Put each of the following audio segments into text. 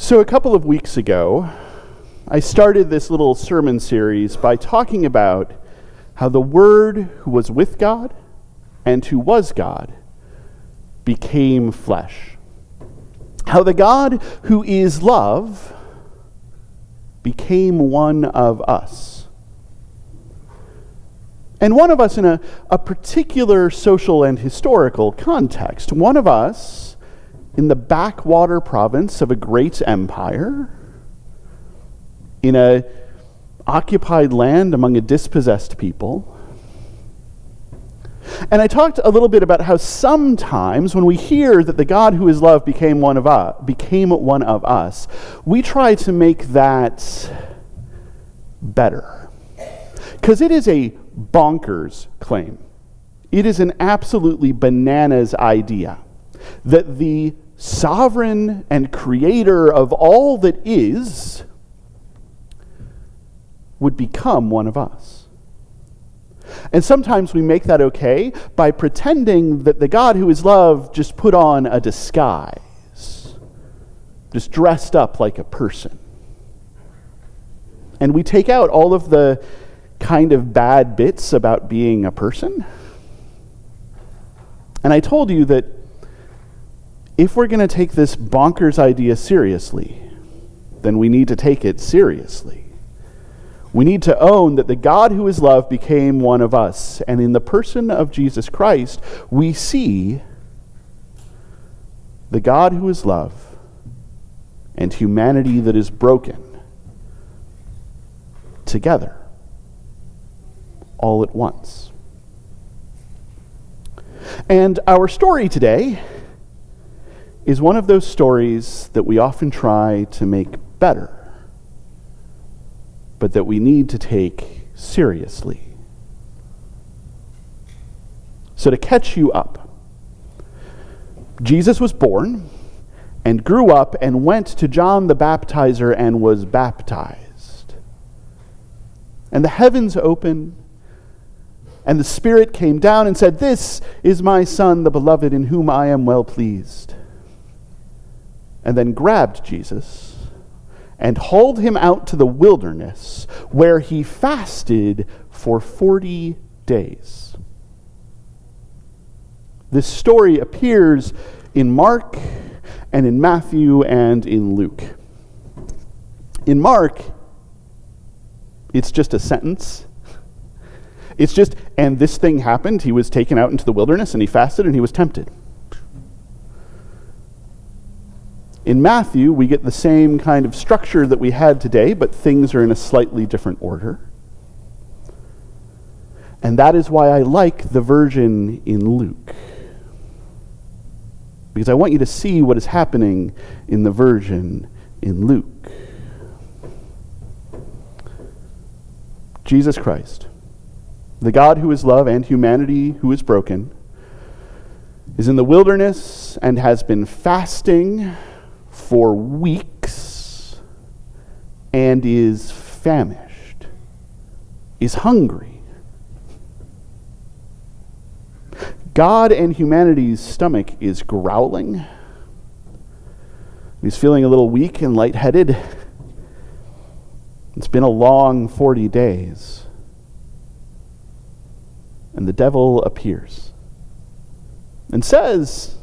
So a couple of weeks ago, I started this little sermon series by talking about how the Word who was with God and who was God became flesh. How the God who is love became one of us. And one of us in a particular social and historical context. One of us in the backwater province of a great empire, in a occupied land among a dispossessed people. And I talked a little bit about how sometimes when we hear that the God who is love became one of us, we try to make that better. Because it is a bonkers claim. It is an absolutely bananas idea that the sovereign and creator of all that is would become one of us. And sometimes we make that okay by pretending that the God who is love just put on a disguise, just dressed up like a person. And we take out all of the kind of bad bits about being a person. And I told you that if we're going to take this bonkers idea seriously, then we need to take it seriously. We need to own that the God who is love became one of us. And in the person of Jesus Christ, we see the God who is love and humanity that is broken together all at once. And our story today is one of those stories that we often try to make better, but that we need to take seriously. So to catch you up, Jesus was born and grew up and went to John the Baptizer and was baptized. And the heavens opened, and the Spirit came down and said, "This is my Son, the beloved, in whom I am well pleased." And then grabbed Jesus and hauled him out to the wilderness, where he fasted for 40 days. This story appears in Mark and in Matthew and in Luke. In Mark, it's just a sentence. It's just, and this thing happened. He was taken out into the wilderness and he fasted and he was tempted. In Matthew, we get the same kind of structure that we had today, but things are in a slightly different order. And that is why I like the version in Luke. Because I want you to see what is happening in the version in Luke. Jesus Christ, the God who is love and humanity who is broken, is in the wilderness and has been fasting for weeks and is famished, is hungry. God and humanity's stomach is growling. He's feeling a little weak and lightheaded. It's been a long 40 days. And the devil appears and says,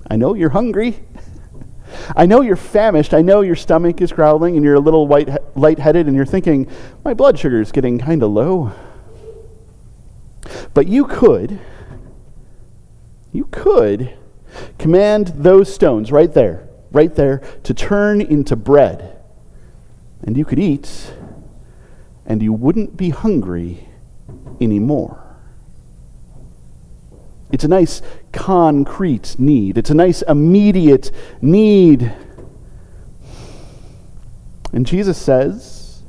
"I know you're hungry. I know you're famished. I know your stomach is growling and you're a little lightheaded and you're thinking, my blood sugar is getting kind of low. But you could command those stones right there, to turn into bread. And you could eat and you wouldn't be hungry anymore." It's a nice concrete need. It's a nice immediate need. And Jesus says,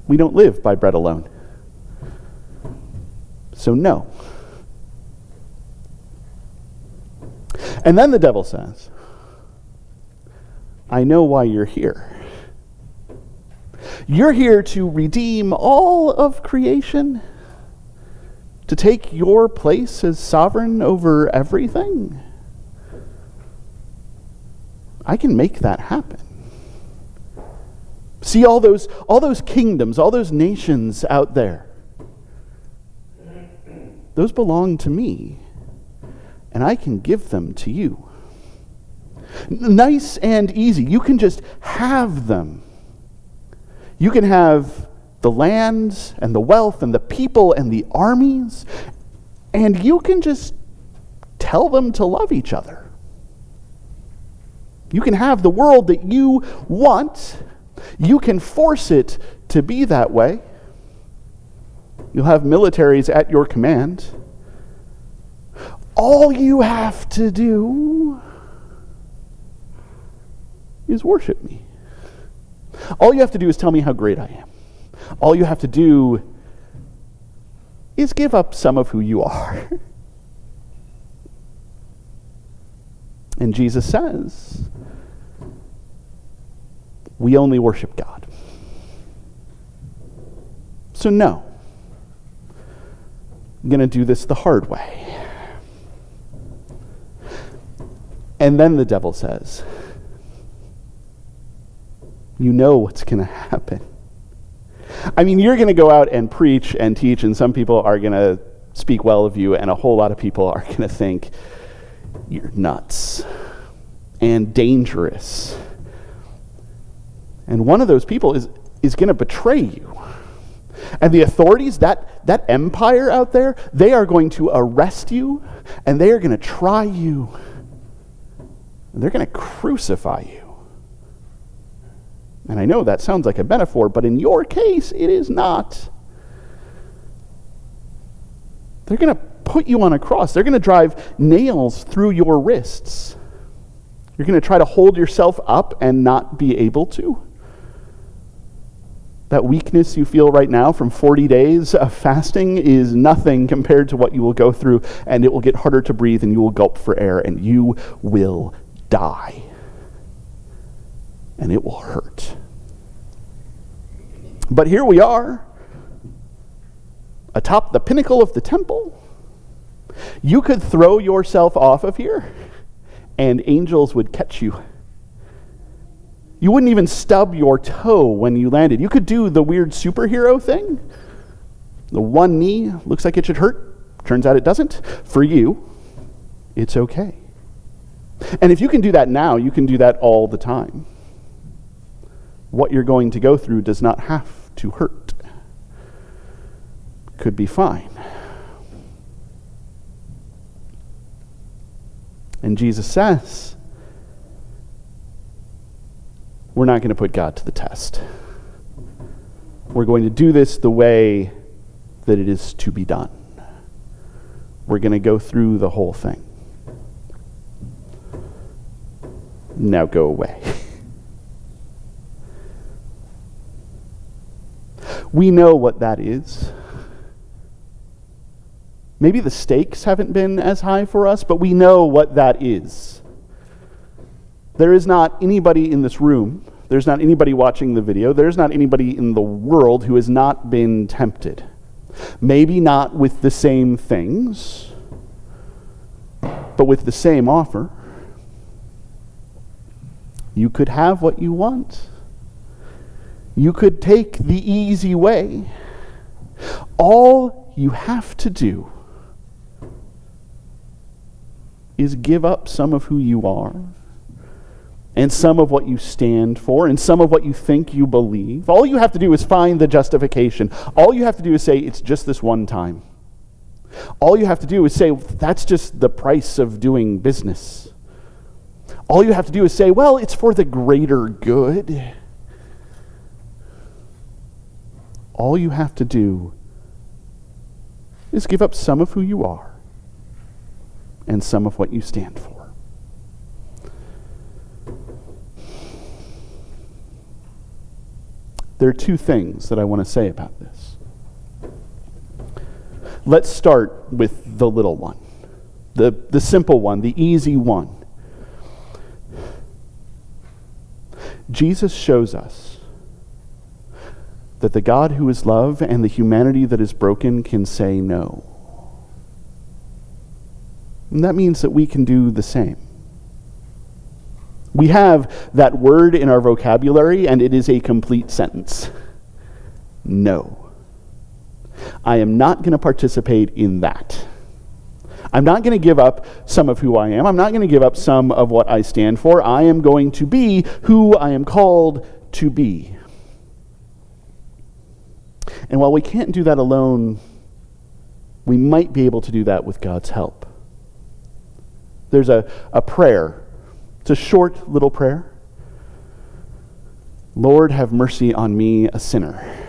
we don't live by bread alone. So no. And then the devil says, "I know why you're here. You're here to redeem all of creation, to take your place as sovereign over everything. I can make that happen. See all those kingdoms, all those nations out there. Those belong to me, and I can give them to you. Nice and easy. You can just have them. You can have the lands and the wealth and the people and the armies, and you can just tell them to love each other. You can have the world that you want. You can force it to be that way. You'll have militaries at your command. All you have to do is worship me. All you have to do is tell me how great I am. All you have to do is give up some of who you are. And Jesus says, we only worship God. So no, I'm going to do this the hard way. And then the devil says, you know what's going to happen. I mean, you're going to go out and preach and teach, and some people are going to speak well of you, and a whole lot of people are going to think you're nuts and dangerous. And one of those people is going to betray you. And the authorities, that empire out there, they are going to arrest you, and they are going to try you. And they're going to crucify you. And I know that sounds like a metaphor, but in your case, it is not. They're going to put you on a cross. They're going to drive nails through your wrists. You're going to try to hold yourself up and not be able to. That weakness you feel right now from 40 days of fasting is nothing compared to what you will go through, and it will get harder to breathe, and you will gulp for air, and you will die. And it will hurt. But here we are, atop the pinnacle of the temple. You could throw yourself off of here, and angels would catch you. You wouldn't even stub your toe when you landed. You could do the weird superhero thing. The one knee looks like it should hurt. Turns out it doesn't. For you, it's okay. And if you can do that now, you can do that all the time. What you're going to go through does not have to hurt. Could be fine. And Jesus says, we're not going to put God to the test. We're going to do this the way that it is to be done. We're going to go through the whole thing. Now go away. We know what that is. Maybe the stakes haven't been as high for us, but we know what that is. There is not anybody in this room, there's not anybody watching the video, there's not anybody in the world who has not been tempted. Maybe not with the same things, but with the same offer. You could have what you want. You could take the easy way. All you have to do is give up some of who you are, and some of what you stand for, and some of what you think you believe. All you have to do is find the justification. All you have to do is say, it's just this one time. All you have to do is say, that's just the price of doing business. All you have to do is say, well, it's for the greater good. All you have to do is give up some of who you are and some of what you stand for. There are two things that I want to say about this. Let's start with the little one, the simple one, the easy one. Jesus shows us that the God who is love and the humanity that is broken can say no. And that means that we can do the same. We have that word in our vocabulary, and it is a complete sentence. No. I am not going to participate in that. I'm not going to give up some of who I am. I'm not going to give up some of what I stand for. I am going to be who I am called to be. And while we can't do that alone, we might be able to do that with God's help. There's a prayer. It's a short little prayer. Lord, have mercy on me, a sinner.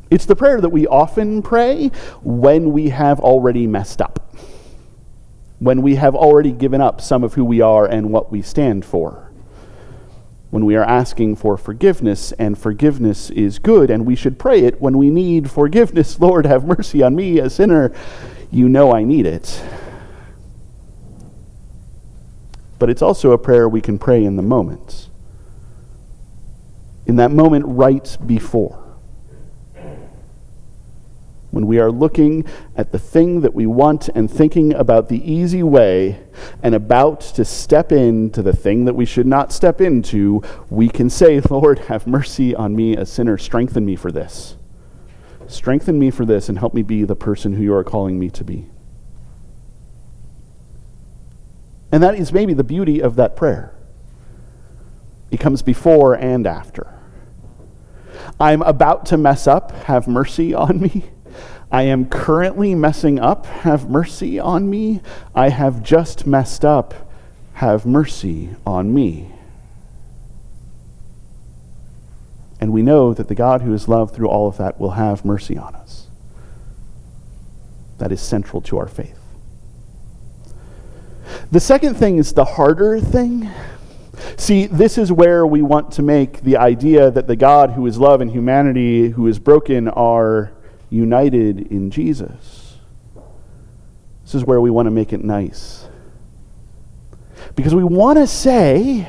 It's the prayer that we often pray when we have already messed up, when we have already given up some of who we are and what we stand for, when we are asking for forgiveness, and forgiveness is good, and we should pray it when we need forgiveness. Lord, have mercy on me, a sinner. You know I need it. But it's also a prayer we can pray in the moment. In that moment right before. When we are looking at the thing that we want and thinking about the easy way and about to step into the thing that we should not step into, we can say, Lord, have mercy on me, a sinner. Strengthen me for this. Strengthen me for this and help me be the person who you are calling me to be. And that is maybe the beauty of that prayer. It comes before and after. I'm about to mess up. Have mercy on me. I am currently messing up. Have mercy on me. I have just messed up. Have mercy on me. And we know that the God who is love through all of that will have mercy on us. That is central to our faith. The second thing is the harder thing. See, this is where we want to make the idea that the God who is love and humanity who is broken are united in Jesus. This is where we want to make it nice. Because we want to say,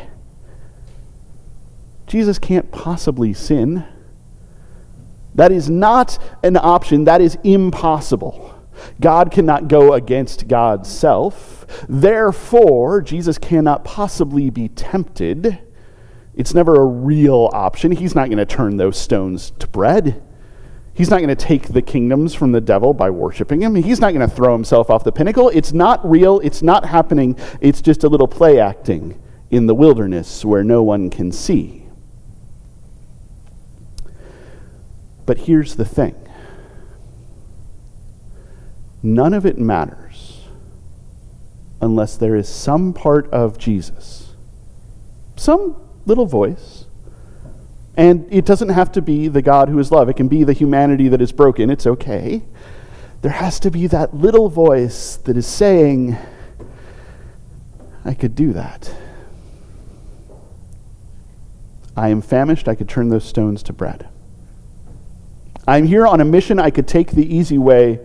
Jesus can't possibly sin. That is not an option. That is impossible. God cannot go against God's self. Therefore, Jesus cannot possibly be tempted. It's never a real option. He's not going to turn those stones to bread. He's not going to take the kingdoms from the devil by worshiping him. He's not going to throw himself off the pinnacle. It's not real. It's not happening. It's just a little play acting in the wilderness where no one can see. But here's the thing. None of it matters unless there is some part of Jesus, some little voice. And it doesn't have to be the God who is love. It can be the humanity that is broken. It's okay. There has to be that little voice that is saying, I could do that. I am famished. I could turn those stones to bread. I'm here on a mission. I could take the easy way.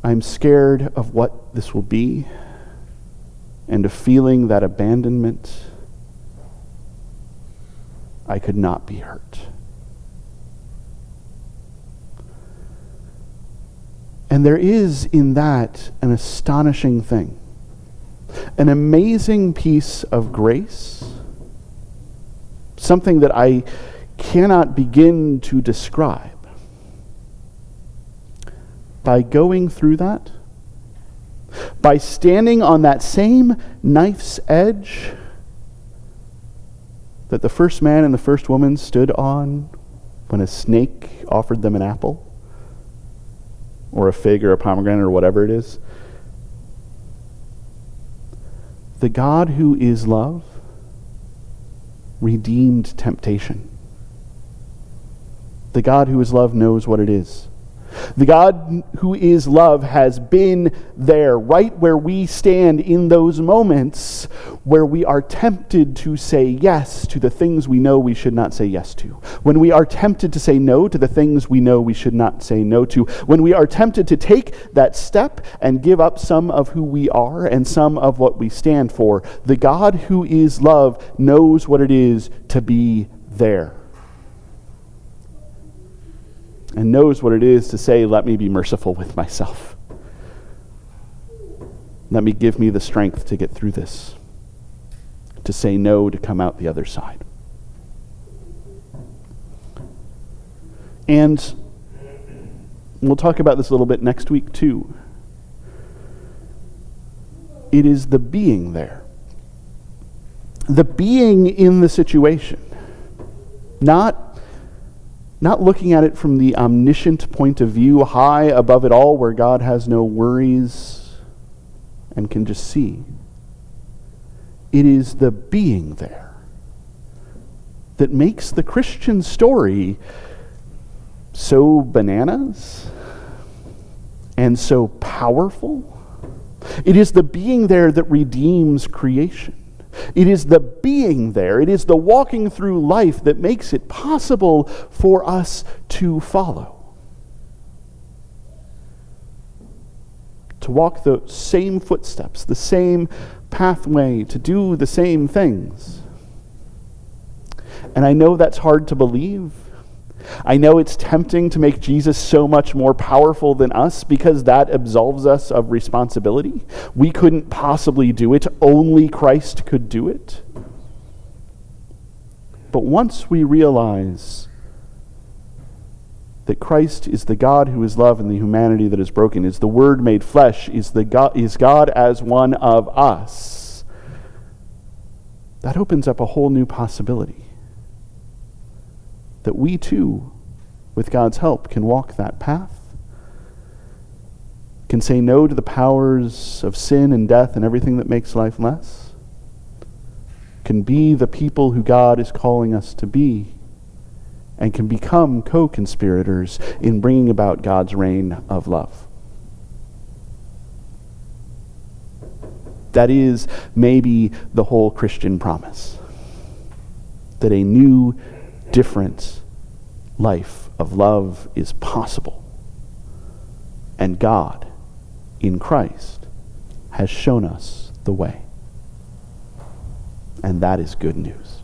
I'm scared of what this will be and of feeling that abandonment. I could not be hurt. And there is in that an astonishing thing, an amazing piece of grace, something that I cannot begin to describe. By going through that, by standing on that same knife's edge that the first man and the first woman stood on when a snake offered them an apple or a fig or a pomegranate or whatever it is. The God who is love redeemed temptation. The God who is love knows what it is. The God who is love has been there, right where we stand in those moments where we are tempted to say yes to the things we know we should not say yes to. When we are tempted to say no to the things we know we should not say no to. When we are tempted to take that step and give up some of who we are and some of what we stand for. The God who is love knows what it is to be there. And knows what it is to say, let me be merciful with myself. Give me the strength to get through this, to say no, to come out the other side. And we'll talk about this a little bit next week too. It is the being there. The being in the situation. Not looking at it from the omniscient point of view, high above it all, where God has no worries and can just see. It is the being there that makes the Christian story so bananas and so powerful. It is the being there that redeems creation. It is the being there, it is the walking through life that makes it possible for us to follow. To walk the same footsteps, the same pathway, to do the same things. And I know that's hard to believe. I know it's tempting to make Jesus so much more powerful than us because that absolves us of responsibility. We couldn't possibly do it. Only Christ could do it. But once we realize that Christ is the God who is love and the humanity that is broken, is the Word made flesh, is God as one of us, that opens up a whole new possibility. That we too, with God's help, can walk that path, can say no to the powers of sin and death and everything that makes life less, can be the people who God is calling us to be, and can become co-conspirators in bringing about God's reign of love. That is maybe the whole Christian promise. That a new, different life of love is possible. And God, in Christ, has shown us the way. And that is good news.